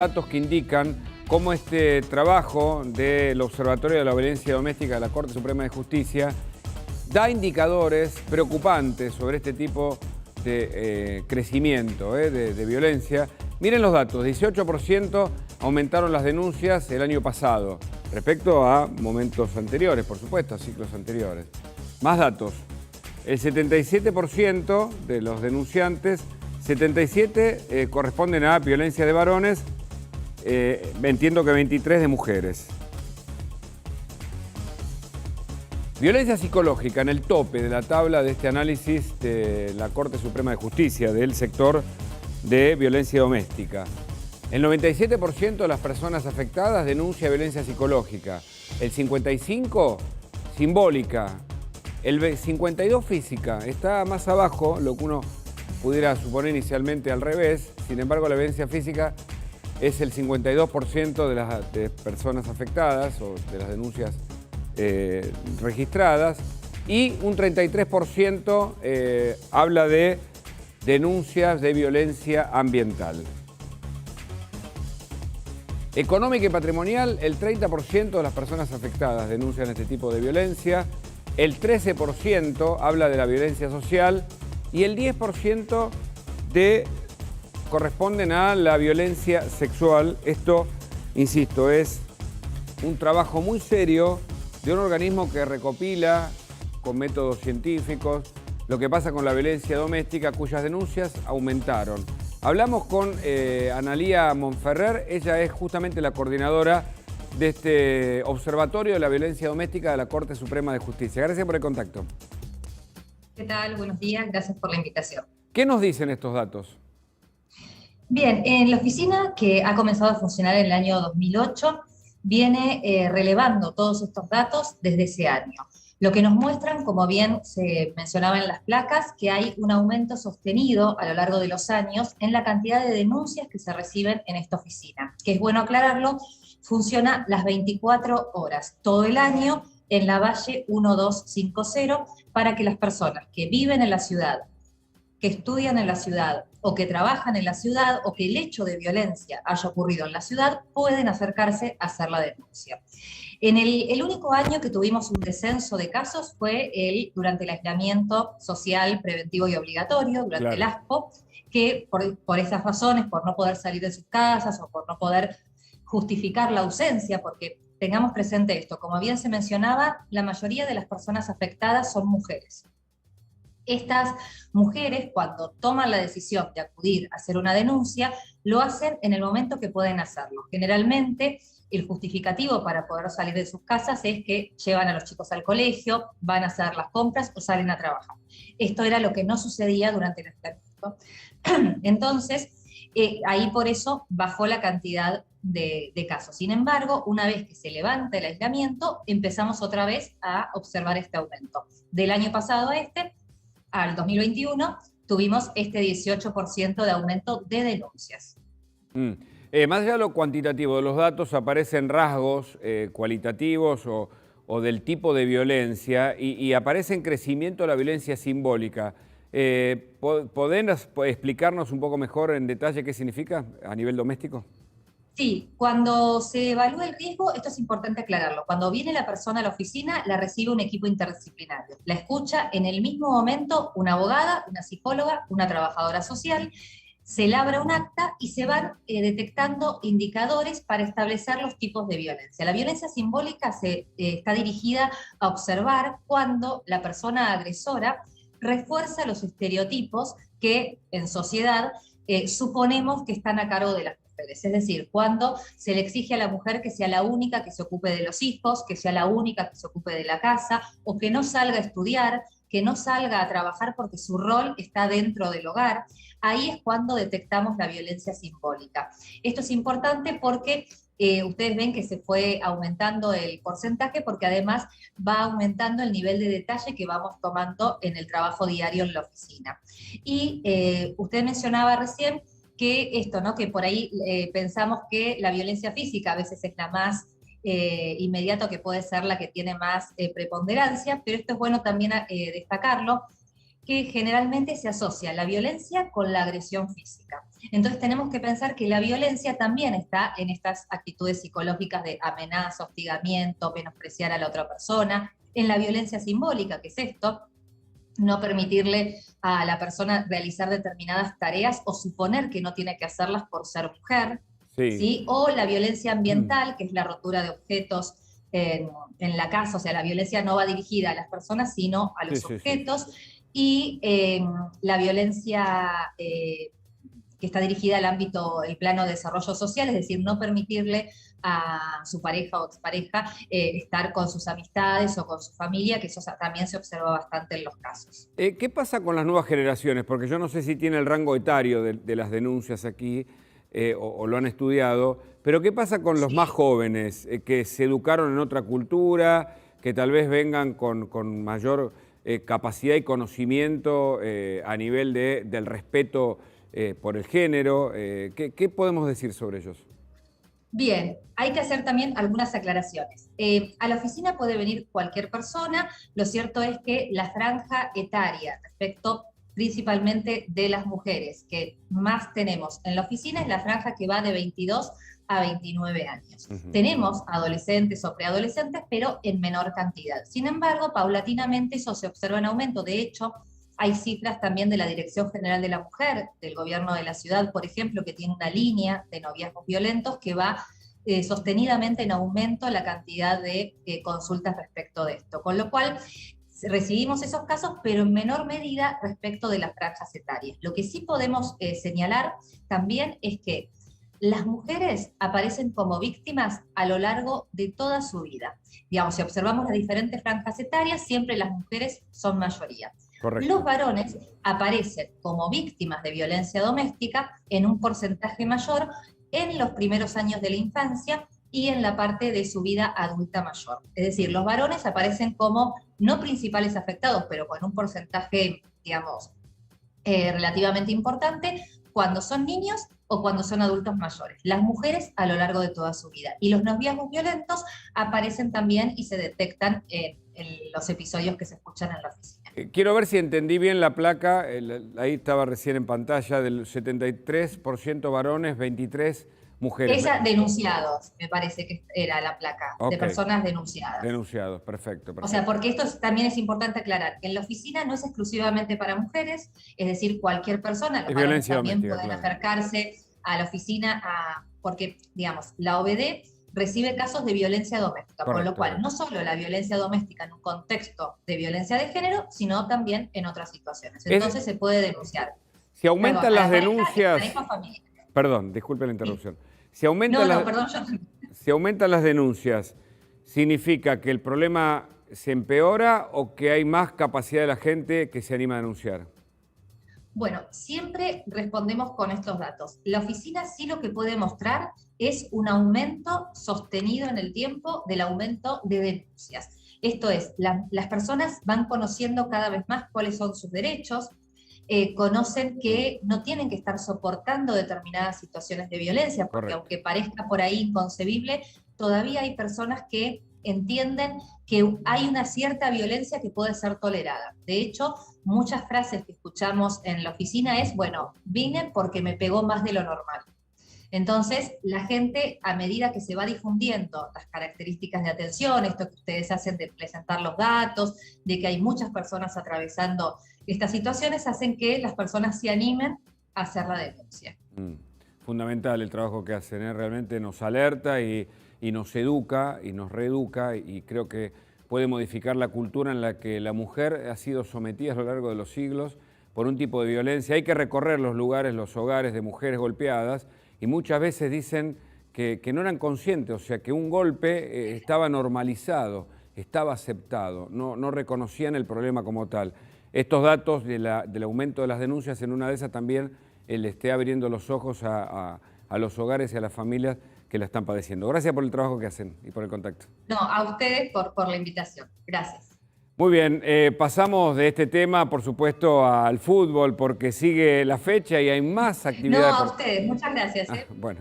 Datos que indican cómo este trabajo del Observatorio de la Violencia Doméstica de la Corte Suprema de Justicia da indicadores preocupantes sobre este tipo de crecimiento de violencia. Miren los datos, 18% aumentaron las denuncias el año pasado, respecto a momentos anteriores, por supuesto, a ciclos anteriores. Más datos, el 77% de los denunciantes, 77 corresponden a violencia de varones, entiendo que 23 de mujeres. Violencia psicológica en el tope de la tabla de este análisis de la Corte Suprema de Justicia del sector de violencia doméstica. El 97% de las personas afectadas denuncia violencia psicológica, el 55% simbólica, el 52% física. Está más abajo, lo que uno pudiera suponer inicialmente al revés. Sin embargo, la violencia física es el 52% de las personas afectadas o de las denuncias registradas, y un 33% habla de denuncias de violencia ambiental. Económica y patrimonial, el 30% de las personas afectadas denuncian este tipo de violencia, el 13% habla de la violencia social y el 10% corresponden a la violencia sexual. Esto, insisto, es un trabajo muy serio de un organismo que recopila con métodos científicos lo que pasa con la violencia doméstica, cuyas denuncias aumentaron. Hablamos con Analía Monferrer, ella es justamente la coordinadora de este Observatorio de la Violencia Doméstica de la Corte Suprema de Justicia. Gracias por el contacto. ¿Qué tal? Buenos días, gracias por la invitación. ¿Qué nos dicen estos datos? Bien, en la oficina, que ha comenzado a funcionar en el año 2008, viene relevando todos estos datos desde ese año. Lo que nos muestran, como bien se mencionaba en las placas, que hay un aumento sostenido a lo largo de los años en la cantidad de denuncias que se reciben en esta oficina. Que es bueno aclararlo, funciona las 24 horas, todo el año, en la Valle 1250, para que las personas que viven en la ciudad, que estudian en la ciudad o que trabajan en la ciudad o que el hecho de violencia haya ocurrido en la ciudad, pueden acercarse a hacer la denuncia. En el único año que tuvimos un descenso de casos fue durante el aislamiento social preventivo y obligatorio, durante el ASPO, que por esas razones, por no poder salir de sus casas o por no poder justificar la ausencia, porque tengamos presente esto, como bien se mencionaba, la mayoría de las personas afectadas son mujeres. Estas mujeres, cuando toman la decisión de acudir a hacer una denuncia, lo hacen en el momento que pueden hacerlo. Generalmente, el justificativo para poder salir de sus casas es que llevan a los chicos al colegio, van a hacer las compras o salen a trabajar. Esto era lo que no sucedía durante el aislamiento. Entonces, ahí por eso bajó la cantidad de casos. Sin embargo, una vez que se levanta el aislamiento, empezamos otra vez a observar este aumento. Del año pasado a al 2021, tuvimos este 18% de aumento de denuncias. Más allá de lo cuantitativo de los datos, aparecen rasgos cualitativos o del tipo de violencia y aparece en crecimiento la violencia simbólica. ¿Podés explicarnos un poco mejor en detalle qué significa a nivel doméstico? Sí, cuando se evalúa el riesgo, esto es importante aclararlo. Cuando viene la persona a la oficina, la recibe un equipo interdisciplinario. La escucha en el mismo momento una abogada, una psicóloga, una trabajadora social. Se labra un acta y se van detectando indicadores para establecer los tipos de violencia. La violencia simbólica está dirigida a observar cuando la persona agresora refuerza los estereotipos que en sociedad suponemos que están a cargo de las mujeres. Es decir, cuando se le exige a la mujer que sea la única que se ocupe de los hijos, que sea la única que se ocupe de la casa, o que no salga a estudiar, que no salga a trabajar porque su rol está dentro del hogar. Ahí es cuando detectamos la violencia simbólica. Esto es importante porque ustedes ven que se fue aumentando el porcentaje, porque además va aumentando el nivel de detalle que vamos tomando en el trabajo diario en la oficina. Y usted mencionaba recién que esto, ¿no? Que por ahí pensamos que la violencia física a veces es la más inmediata, que puede ser la que tiene más preponderancia, pero esto es bueno también destacarlo, que generalmente se asocia la violencia con la agresión física. Entonces tenemos que pensar que la violencia también está en estas actitudes psicológicas de amenaza, hostigamiento, menospreciar a la otra persona, en la violencia simbólica, que es esto, no permitirle a la persona realizar determinadas tareas o suponer que no tiene que hacerlas por ser mujer, Sí. ¿sí? O la violencia ambiental, que es la rotura de objetos en la casa, o sea, la violencia no va dirigida a las personas, sino a los objetos, y la violencia que está dirigida al ámbito, el plano de desarrollo social, es decir, no permitirle a su pareja o expareja estar con sus amistades o con su familia, que eso también se observa bastante en los casos. ¿Qué pasa con las nuevas generaciones? Porque yo no sé si tiene el rango etario de las denuncias aquí o lo han estudiado, pero ¿qué pasa con los más jóvenes que se educaron en otra cultura, que tal vez vengan con mayor capacidad y conocimiento a nivel del respeto por el género? ¿Qué podemos decir sobre ellos? Bien, hay que hacer también algunas aclaraciones. A la oficina puede venir cualquier persona, lo cierto es que la franja etaria respecto principalmente de las mujeres que más tenemos en la oficina es la franja que va de 22 a 29 años. Tenemos adolescentes o preadolescentes, pero en menor cantidad. Sin embargo, paulatinamente eso se observa en aumento. De hecho, hay cifras también de la Dirección General de la Mujer, del gobierno de la ciudad, por ejemplo, que tiene una línea de noviazgos violentos que va sostenidamente en aumento la cantidad de consultas respecto de esto. Con lo cual, recibimos esos casos, pero en menor medida respecto de las franjas etarias. Lo que sí podemos señalar también es que las mujeres aparecen como víctimas a lo largo de toda su vida. Digamos, si observamos las diferentes franjas etarias, siempre las mujeres son mayoría. Correcto. Los varones aparecen como víctimas de violencia doméstica en un porcentaje mayor en los primeros años de la infancia y en la parte de su vida adulta mayor. Es decir, los varones aparecen como no principales afectados, pero con un porcentaje, digamos, relativamente importante, cuando son niños o cuando son adultos mayores. Las mujeres a lo largo de toda su vida. Y los noviazgos violentos aparecen también y se detectan en los episodios que se escuchan en la oficina. Quiero ver si entendí bien la placa, ahí estaba recién en pantalla, del 73% varones, 23 mujeres. Esa, denunciados, me parece que era la placa, de personas denunciadas. Denunciados, perfecto. O sea, porque esto también es importante aclarar. En la oficina no es exclusivamente para mujeres, es decir, cualquier persona, los varones también pueden acercarse a la oficina, porque, digamos, la OBD recibe casos de violencia doméstica, con lo cual no solo la violencia doméstica en un contexto de violencia de género, sino también en otras situaciones. Entonces se puede denunciar. Si aumentan las denuncias... Perdón, disculpe la interrupción. Si aumentan si aumentan las denuncias, ¿significa que el problema se empeora o que hay más capacidad de la gente que se anima a denunciar? Bueno, siempre respondemos con estos datos. La oficina sí lo que puede mostrar es un aumento sostenido en el tiempo del aumento de denuncias. Esto es, las personas van conociendo cada vez más cuáles son sus derechos, conocen que no tienen que estar soportando determinadas situaciones de violencia, porque aunque parezca por ahí inconcebible, todavía hay personas que entienden que hay una cierta violencia que puede ser tolerada. De hecho, muchas frases que escuchamos en la oficina es, bueno, vine porque me pegó más de lo normal. Entonces, la gente, a medida que se va difundiendo las características de atención, esto que ustedes hacen de presentar los datos, de que hay muchas personas atravesando estas situaciones, hacen que las personas se animen a hacer la denuncia. Fundamental el trabajo que hacen, realmente nos alerta y nos educa y nos reeduca, y creo que puede modificar la cultura en la que la mujer ha sido sometida a lo largo de los siglos por un tipo de violencia. Hay que recorrer los lugares, los hogares de mujeres golpeadas, y muchas veces dicen que no eran conscientes, o sea, que un golpe estaba normalizado, estaba aceptado, no reconocían el problema como tal. Estos datos del aumento de las denuncias, en una de esas también le esté abriendo los ojos a los hogares y a las familias que la están padeciendo. Gracias por el trabajo que hacen y por el contacto. No, a ustedes por la invitación. Gracias. Muy bien, pasamos de este tema, por supuesto, al fútbol, porque sigue la fecha y hay más actividades. No, a ustedes. Muchas gracias. Bueno.